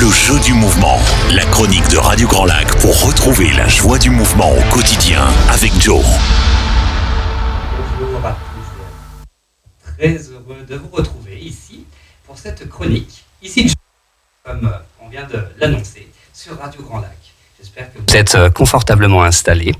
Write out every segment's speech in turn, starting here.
Le jeu du mouvement, la chronique de Radio Grand Lac pour retrouver la joie du mouvement au quotidien avec Joe. Bonjour à tous, très heureux de vous retrouver ici pour cette chronique. Ici, comme on vient de l'annoncer, sur Radio Grand Lac. J'espère que vous êtes confortablement installés,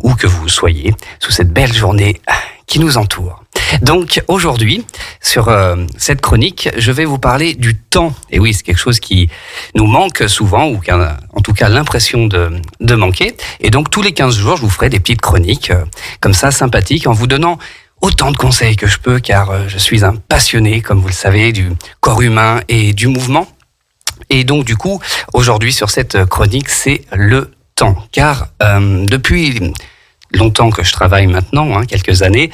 où que vous soyez, sous cette belle journée qui nous entoure. Donc aujourd'hui, sur cette chronique, je vais vous parler du temps. Et oui, c'est quelque chose qui nous manque souvent, ou qui a en tout cas l'impression de manquer. Et donc tous les 15 jours, je vous ferai des petites chroniques comme ça, sympathiques, en vous donnant autant de conseils que je peux, car je suis un passionné, comme vous le savez, du corps humain et du mouvement. Et donc du coup, aujourd'hui sur cette chronique, c'est le temps. Car depuis longtemps que je travaille maintenant, quelques années,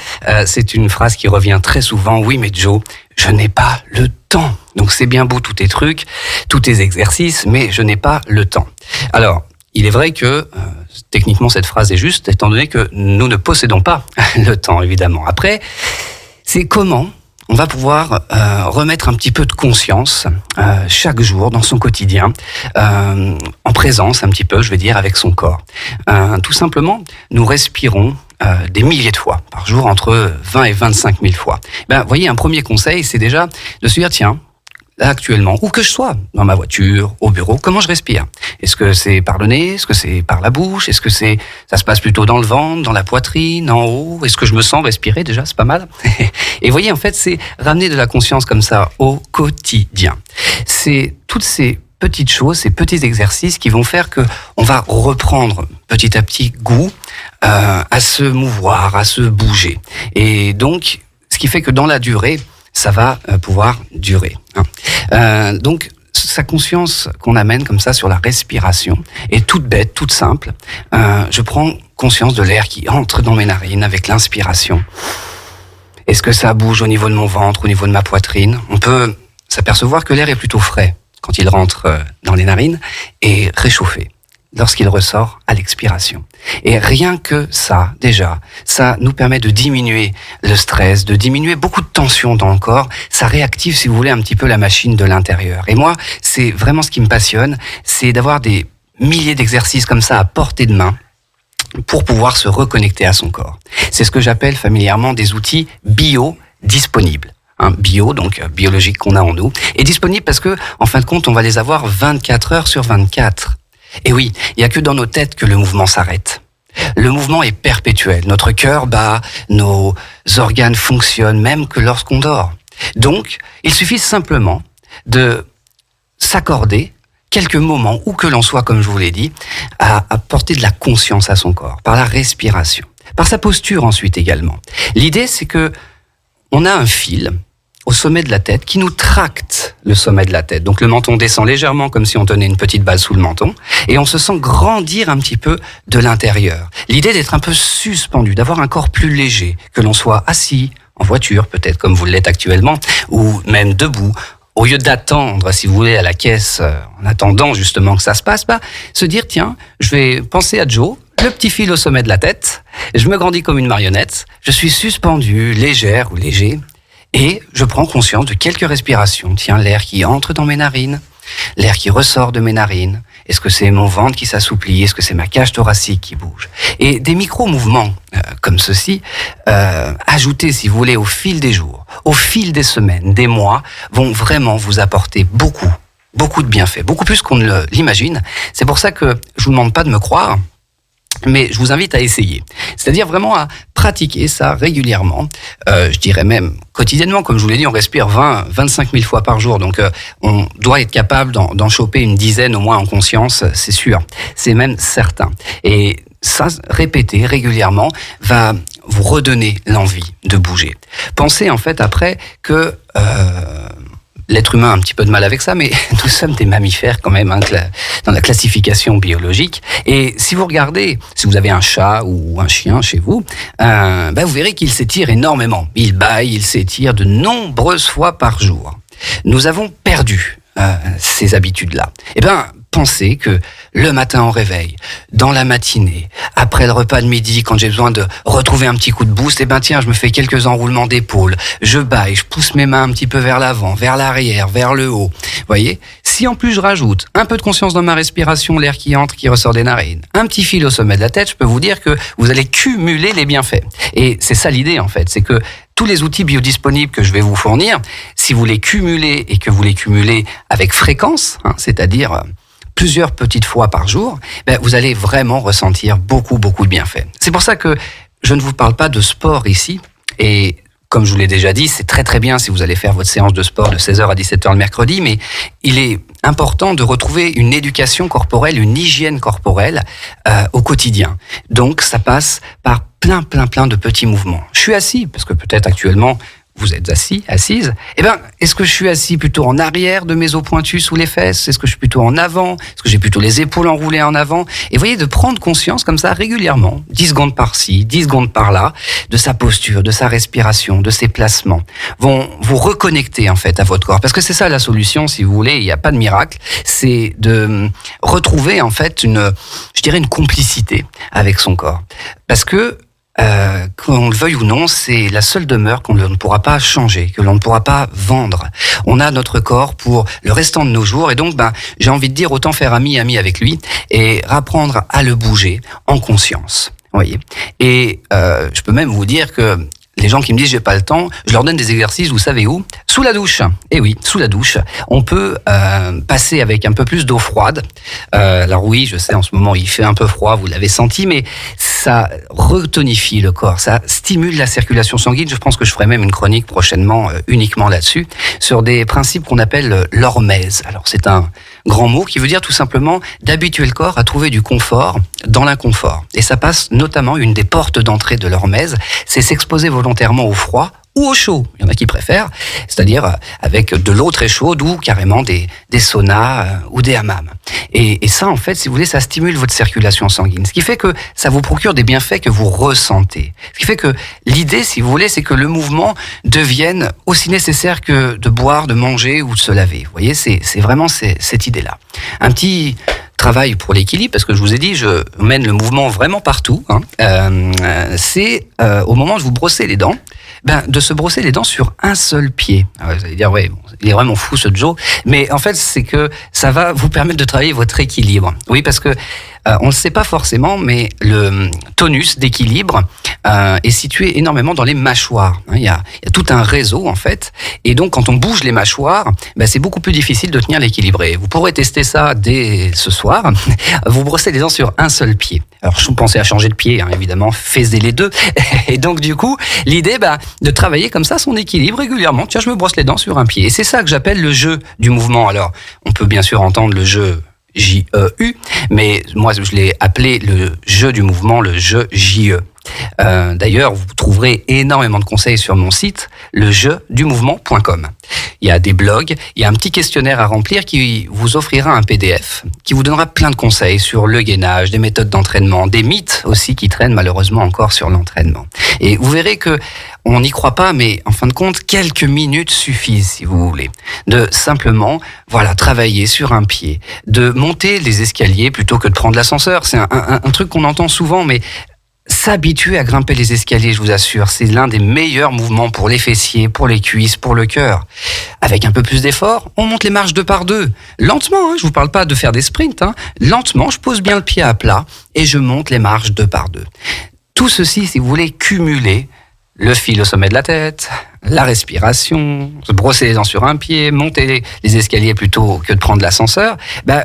c'est une phrase qui revient très souvent. Oui, mais Joe, je n'ai pas le temps. Donc c'est bien beau tous tes trucs, tous tes exercices, mais je n'ai pas le temps. Alors, il est vrai que techniquement cette phrase est juste, étant donné que nous ne possédons pas le temps, évidemment. Après, c'est comment on va pouvoir remettre un petit peu de conscience chaque jour dans son quotidien, en présence un petit peu, je vais dire, avec son corps. Tout simplement, nous respirons des milliers de fois par jour, entre 20 et 25 000 fois. Vous voyez, un premier conseil, c'est déjà de se dire, tiens, là actuellement, où que je sois, dans ma voiture, au bureau, comment je respire? Est-ce que c'est par le nez? Est-ce que c'est par la bouche? Est-ce que ça se passe plutôt dans le ventre, dans la poitrine, en haut? Est-ce que je me sens respirer déjà? C'est pas mal. Et vous voyez, en fait, c'est ramener de la conscience comme ça au quotidien. C'est toutes ces petites choses, ces petits exercices qui vont faire que on va reprendre petit à petit goût à se mouvoir, à se bouger. Et donc, ce qui fait que dans la durée, ça va pouvoir durer. Donc, sa conscience qu'on amène comme ça sur la respiration est toute bête, toute simple. Je prends conscience de l'air qui entre dans mes narines avec l'inspiration. Est-ce que ça bouge au niveau de mon ventre, au niveau de ma poitrine? On peut s'apercevoir que l'air est plutôt frais quand il rentre dans les narines et réchauffé lorsqu'il ressort à l'expiration. Et rien que ça, déjà, ça nous permet de diminuer le stress, de diminuer beaucoup de tension dans le corps. Ça réactive, si vous voulez, un petit peu la machine de l'intérieur. Et moi, c'est vraiment ce qui me passionne, c'est d'avoir des milliers d'exercices comme ça à portée de main pour pouvoir se reconnecter à son corps. C'est ce que j'appelle familièrement des outils bio-disponibles. Bio, donc biologique qu'on a en nous, et disponible parce que, en fin de compte, on va les avoir 24 heures sur 24. Et oui, il n'y a que dans nos têtes que le mouvement s'arrête. Le mouvement est perpétuel. Notre cœur bat, nos organes fonctionnent, même que lorsqu'on dort. Donc, il suffit simplement de s'accorder quelques moments, où que l'on soit, comme je vous l'ai dit, à porter de la conscience à son corps, par la respiration, par sa posture ensuite également. L'idée, c'est que on a un fil au sommet de la tête qui nous tracte le sommet de la tête. Donc le menton descend légèrement comme si on tenait une petite balle sous le menton et on se sent grandir un petit peu de l'intérieur. L'idée d'être un peu suspendu, d'avoir un corps plus léger, que l'on soit assis en voiture peut-être comme vous l'êtes actuellement ou même debout. Au lieu d'attendre, si vous voulez, à la caisse, en attendant justement que ça se passe, se dire, tiens, je vais penser à Joe, le petit fil au sommet de la tête, je me grandis comme une marionnette, je suis suspendu, légère ou léger, et je prends conscience de quelques respirations. Tiens, l'air qui entre dans mes narines, l'air qui ressort de mes narines. Est-ce que c'est mon ventre qui s'assouplit? Est-ce que c'est ma cage thoracique qui bouge? Et des micro-mouvements comme ceci, ajoutés, si vous voulez, au fil des jours, au fil des semaines, des mois, vont vraiment vous apporter beaucoup de bienfaits, beaucoup plus qu'on ne l'imagine. C'est pour ça que je vous demande pas de me croire, mais je vous invite à essayer. C'est-à-dire vraiment à pratiquer ça régulièrement. Je dirais même quotidiennement. Comme je vous l'ai dit, on respire 25 000 fois par jour. Donc, on doit être capable d'en choper une dizaine au moins en conscience, c'est sûr. C'est même certain. Et ça, répéter régulièrement, va vous redonner l'envie de bouger. Pensez en fait après que l'être humain a un petit peu de mal avec ça, mais nous sommes des mammifères quand même, dans la classification biologique. Et si vous regardez, si vous avez un chat ou un chien chez vous, vous verrez qu'il s'étire énormément. Il bâille, il s'étire de nombreuses fois par jour. Nous avons perdu ces habitudes-là. Pensez que le matin au réveil, dans la matinée, après le repas de midi, quand j'ai besoin de retrouver un petit coup de boost, je me fais quelques enroulements d'épaules, je bâille, je pousse mes mains un petit peu vers l'avant, vers l'arrière, vers le haut. Vous voyez, si Si en plus je rajoute un peu de conscience dans ma respiration, l'air qui entre, qui ressort des narines, un petit fil au sommet de la tête, je peux vous dire que vous allez cumuler les bienfaits. Et c'est ça l'idée en fait, c'est que tous les outils biodisponibles que je vais vous fournir, si vous les cumulez et que vous les cumulez avec fréquence, c'est-à-dire plusieurs petites fois par jour, vous allez vraiment ressentir beaucoup de bienfaits. C'est pour ça que je ne vous parle pas de sport ici, et comme je vous l'ai déjà dit, c'est très bien si vous allez faire votre séance de sport de 16h à 17h le mercredi, mais il est important de retrouver une éducation corporelle, une hygiène corporelle au quotidien. Donc ça passe par plein de petits mouvements. Je suis assis, parce que peut-être actuellement vous êtes assise. Est-ce que je suis assis plutôt en arrière de mes os pointus sous les fesses? Est-ce que je suis plutôt en avant? Est-ce que j'ai plutôt les épaules enroulées en avant? Et vous voyez, de prendre conscience comme ça régulièrement, 10 secondes par-ci, 10 secondes par-là, de sa posture, de sa respiration, de ses placements, vont vous reconnecter en fait à votre corps. Parce que c'est ça la solution, si vous voulez, il n'y a pas de miracle, c'est de retrouver en fait une complicité avec son corps. Parce que qu'on le veuille ou non, c'est la seule demeure qu'on ne pourra pas changer, que l'on ne pourra pas vendre. On a notre corps pour le restant de nos jours, et donc j'ai envie de dire autant faire ami avec lui et apprendre à le bouger en conscience. Voyez. Et je peux même vous dire que les gens qui me disent j'ai pas le temps, je leur donne des exercices, vous savez où? Sous la douche. Eh oui, sous la douche. On peut passer avec un peu plus d'eau froide. Alors oui, je sais, en ce moment il fait un peu froid, vous l'avez senti, mais ça retonifie le corps, ça stimule la circulation sanguine. Je pense que je ferai même une chronique prochainement uniquement là-dessus, sur des principes qu'on appelle l'hormèse. Alors c'est un grand mot qui veut dire tout simplement d'habituer le corps à trouver du confort dans l'inconfort. Et ça passe notamment, une des portes d'entrée de l'hormèse, c'est s'exposer volontairement au froid ou au chaud. Il y en a qui préfèrent, c'est-à-dire avec de l'eau très chaude ou carrément des saunas ou des hammams. Et ça, en fait, si vous voulez, ça stimule votre circulation sanguine. Ce qui fait que ça vous procure des bienfaits que vous ressentez. Ce qui fait que l'idée, si vous voulez, c'est que le mouvement devienne aussi nécessaire que de boire, de manger ou de se laver. Vous voyez, c'est vraiment cette idée-là. Un petit travail pour l'équilibre, parce que je vous ai dit, je mène le mouvement vraiment partout. C'est au moment de vous brosser les dents, de se brosser les dents sur un seul pied. Alors vous allez dire, ouais, bon, il est vraiment fou ce Joe, mais en fait, c'est que ça va vous permettre de travailler votre équilibre. Oui, parce que on ne le sait pas forcément, mais le tonus d'équilibre est situé énormément dans les mâchoires. Il y a tout un réseau, en fait. Et donc, quand on bouge les mâchoires, c'est beaucoup plus difficile de tenir l'équilibre. Et vous pourrez tester ça dès ce soir. Vous brossez les dents sur un seul pied. Alors, je pensais à changer de pied, évidemment. Faites les deux. Et donc, du coup, l'idée, de travailler comme ça son équilibre régulièrement. Tiens, je me brosse les dents sur un pied. Et c'est ça que j'appelle le jeu du mouvement. Alors, on peut bien sûr entendre le jeu J-E-U, mais moi je l'ai appelé le jeu du mouvement, le jeu J-E. D'ailleurs, vous trouverez énormément de conseils sur mon site, lejeudumouvement.com. Il y a des blogs, il y a un petit questionnaire à remplir qui vous offrira un PDF, qui vous donnera plein de conseils sur le gainage, des méthodes d'entraînement, des mythes aussi qui traînent malheureusement encore sur l'entraînement. Et vous verrez que on n'y croit pas, mais en fin de compte, quelques minutes suffisent, si vous voulez, de simplement, travailler sur un pied, de monter les escaliers plutôt que de prendre l'ascenseur. C'est un truc qu'on entend souvent, mais s'habituer à grimper les escaliers, je vous assure, c'est l'un des meilleurs mouvements pour les fessiers, pour les cuisses, pour le cœur. Avec un peu plus d'effort, on monte les marches 2 par 2. Lentement, je vous parle pas de faire des sprints. Lentement, je pose bien le pied à plat et je monte les marches 2 par 2. Tout ceci, si vous voulez, cumuler le fil au sommet de la tête, la respiration, se brosser les dents sur un pied, monter les escaliers plutôt que de prendre l'ascenseur,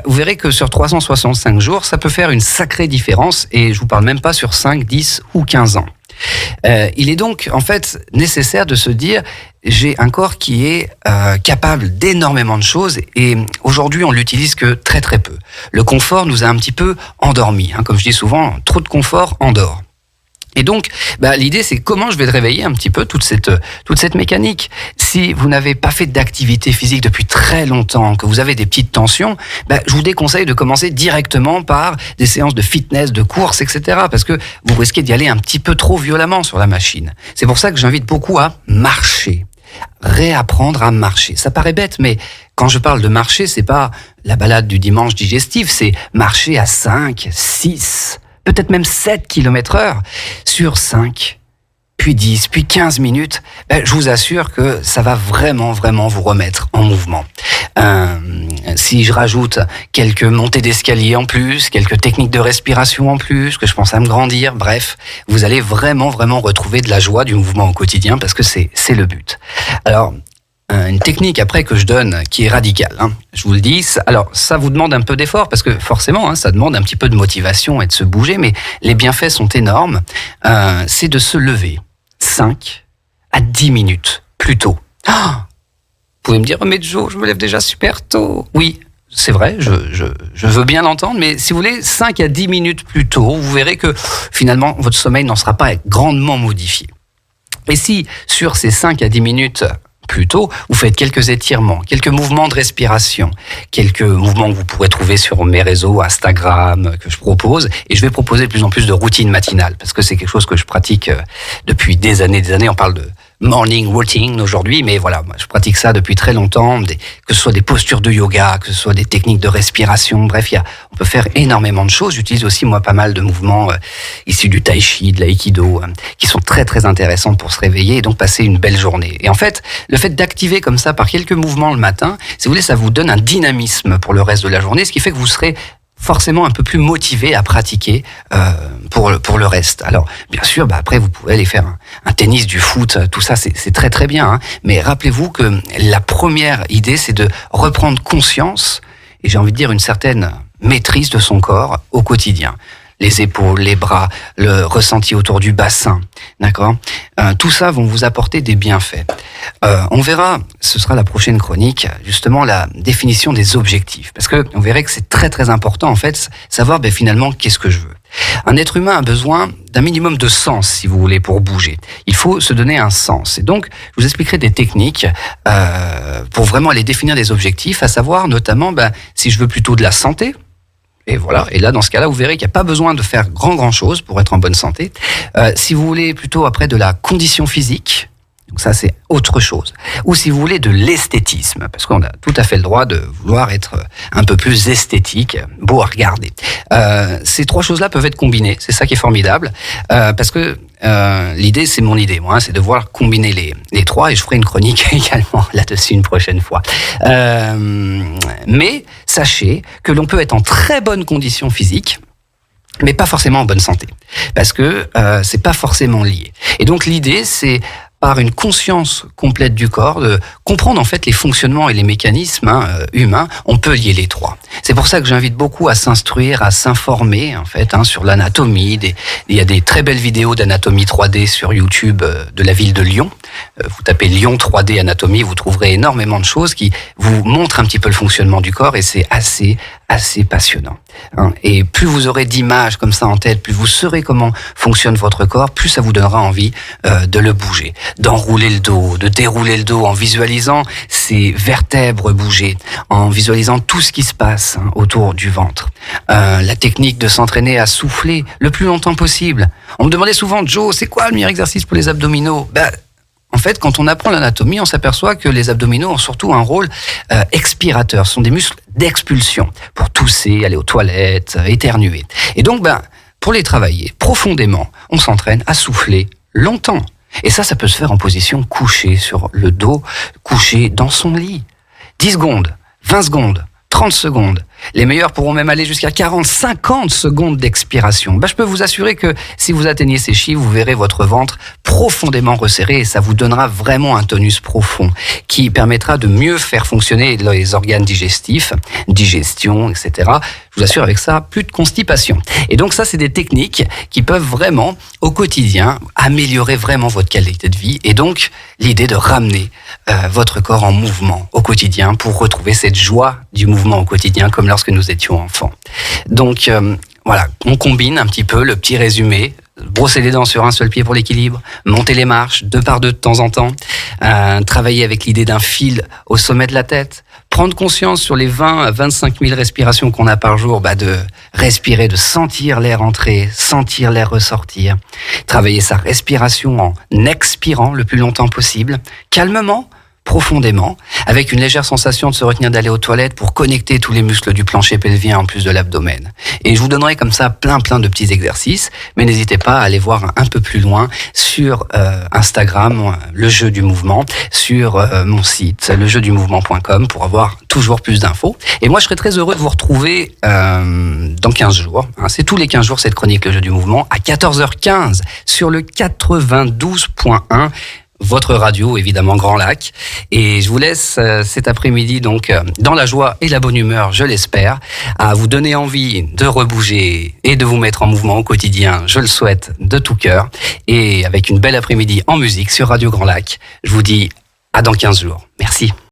vous verrez que sur 365 jours, ça peut faire une sacrée différence, et je vous parle même pas sur 5, 10 ou 15 ans. Il est donc en fait nécessaire de se dire, j'ai un corps qui est capable d'énormément de choses, et aujourd'hui on l'utilise que très peu. Le confort nous a un petit peu endormis, comme je dis souvent, trop de confort endort. Et donc, l'idée, c'est comment je vais réveiller un petit peu toute cette mécanique. Si vous n'avez pas fait d'activité physique depuis très longtemps, que vous avez des petites tensions, je vous déconseille de commencer directement par des séances de fitness, de course, etc. Parce que vous risquez d'y aller un petit peu trop violemment sur la machine. C'est pour ça que j'invite beaucoup à marcher. Réapprendre à marcher. Ça paraît bête, mais quand je parle de marcher, c'est pas la balade du dimanche digestif, c'est marcher à 5, 6... peut-être même 7 km/h sur 5, puis 10, puis 15 minutes, je vous assure que ça va vraiment, vraiment vous remettre en mouvement. Si je rajoute quelques montées d'escalier en plus, quelques techniques de respiration en plus, que je pense à me grandir, bref, vous allez vraiment, vraiment retrouver de la joie du mouvement au quotidien parce que c'est le but. Alors, une technique après que je donne qui est radicale, je vous le dis. Alors ça vous demande un peu d'effort parce que forcément ça demande un petit peu de motivation et de se bouger, mais les bienfaits sont énormes. C'est de se lever 5 à 10 minutes plus tôt. Vous pouvez me dire mais Joe, je me lève déjà super tôt. Oui, c'est vrai, je veux bien l'entendre, mais si vous voulez 5 à 10 minutes plus tôt, vous verrez que finalement votre sommeil n'en sera pas grandement modifié. Et si sur ces 5 à 10 minutes plus tôt, vous faites quelques étirements, quelques mouvements de respiration, quelques mouvements que vous pourrez trouver sur mes réseaux Instagram que je propose, et je vais proposer de plus en plus de routines matinales, parce que c'est quelque chose que je pratique depuis des années. On parle de morning routine aujourd'hui, mais voilà, je pratique ça depuis très longtemps, que ce soit des postures de yoga, que ce soit des techniques de respiration, bref, on peut faire énormément de choses. J'utilise aussi moi pas mal de mouvements issus du tai chi, de l'aïkido, qui sont très très intéressants pour se réveiller et donc passer une belle journée. Et en fait, le fait d'activer comme ça par quelques mouvements le matin, si vous voulez, ça vous donne un dynamisme pour le reste de la journée, ce qui fait que vous serez forcément un peu plus motivé à pratiquer pour le reste. Alors, bien sûr, après, vous pouvez aller faire un tennis, du foot, tout ça, c'est très très bien. Mais rappelez-vous que la première idée, c'est de reprendre conscience, et j'ai envie de dire une certaine maîtrise de son corps au quotidien. Les épaules, les bras, le ressenti autour du bassin, d'accord ? Tout ça vont vous apporter des bienfaits. On verra, ce sera la prochaine chronique, justement la définition des objectifs, parce que on verrait que c'est très très important en fait, savoir finalement qu'est-ce que je veux. Un être humain a besoin d'un minimum de sens, si vous voulez, pour bouger. Il faut se donner un sens. Et donc, je vous expliquerai des techniques pour vraiment aller définir des objectifs, à savoir notamment si je veux plutôt de la santé. Et voilà. Et là, dans ce cas-là, vous verrez qu'il n'y a pas besoin de faire grand chose pour être en bonne santé. Si vous voulez plutôt après de la condition physique, donc ça c'est autre chose. Ou si vous voulez de l'esthétisme, parce qu'on a tout à fait le droit de vouloir être un peu plus esthétique, beau à regarder. Ces trois choses-là peuvent être combinées. C'est ça qui est formidable, parce que l'idée, c'est mon idée, moi, c'est de voir combiner les trois, et je ferai une chronique également là-dessus une prochaine fois. Mais sachez que l'on peut être en très bonne condition physique, mais pas forcément en bonne santé, parce que c'est pas forcément lié. Et donc l'idée, c'est par une conscience complète du corps, de comprendre en fait les fonctionnements et les mécanismes humains, on peut lier les trois. C'est pour ça que j'invite beaucoup à s'instruire, à s'informer en fait sur l'anatomie. Il y a des très belles vidéos d'anatomie 3D sur YouTube de la ville de Lyon. Vous tapez Lyon 3D anatomie, vous trouverez énormément de choses qui vous montrent un petit peu le fonctionnement du corps, et c'est assez passionnant. Et plus vous aurez d'images comme ça en tête, plus vous saurez comment fonctionne votre corps, plus ça vous donnera envie de le bouger, d'enrouler le dos, de dérouler le dos en visualisant ses vertèbres bouger, en visualisant tout ce qui se passe autour du ventre. La technique de s'entraîner à souffler le plus longtemps possible. On me demandait souvent, Joe, c'est quoi le meilleur exercice pour les abdominaux ? En fait, quand on apprend l'anatomie, on s'aperçoit que les abdominaux ont surtout un rôle expirateur. Ce sont des muscles d'expulsion pour tousser, aller aux toilettes, éternuer. Et donc, pour les travailler profondément, on s'entraîne à souffler longtemps. Et ça peut se faire en position couchée sur le dos, couché dans son lit. 10 secondes, 20 secondes, 30 secondes. Les meilleurs pourront même aller jusqu'à 40, 50 secondes d'expiration. Je peux vous assurer que si vous atteignez ces chiffres, vous verrez votre ventre profondément resserré, et ça vous donnera vraiment un tonus profond qui permettra de mieux faire fonctionner les organes digestifs, digestion, etc. Je vous assure, avec ça, plus de constipation. Et donc ça, c'est des techniques qui peuvent vraiment, au quotidien, améliorer vraiment votre qualité de vie, et donc l'idée de ramener votre corps en mouvement au quotidien pour retrouver cette joie du mouvement au quotidien comme lorsque nous étions enfants. Donc voilà, on combine un petit peu le petit résumé. Brosser les dents sur un seul pied pour l'équilibre, monter les marches 2 par 2 de temps en temps, travailler avec l'idée d'un fil au sommet de la tête, prendre conscience sur les 20 à 25 000 respirations qu'on a par jour, de respirer, de sentir l'air entrer, sentir l'air ressortir, travailler sa respiration en expirant le plus longtemps possible, calmement, profondément, avec une légère sensation de se retenir d'aller aux toilettes pour connecter tous les muscles du plancher pelvien en plus de l'abdomen. Et je vous donnerai comme ça plein de petits exercices, mais n'hésitez pas à aller voir un peu plus loin sur Instagram, le jeu du mouvement, sur mon site, lejeudumouvement.com, pour avoir toujours plus d'infos. Et moi, je serais très heureux de vous retrouver dans 15 jours. C'est tous les 15 jours cette chronique, le jeu du mouvement, à 14h15 sur le 92.1. Votre radio, évidemment, Grand Lac. Et je vous laisse cet après-midi, donc, dans la joie et la bonne humeur, je l'espère, à vous donner envie de rebouger et de vous mettre en mouvement au quotidien. Je le souhaite de tout cœur. Et avec une belle après-midi en musique sur Radio Grand Lac, je vous dis à dans 15 jours. Merci.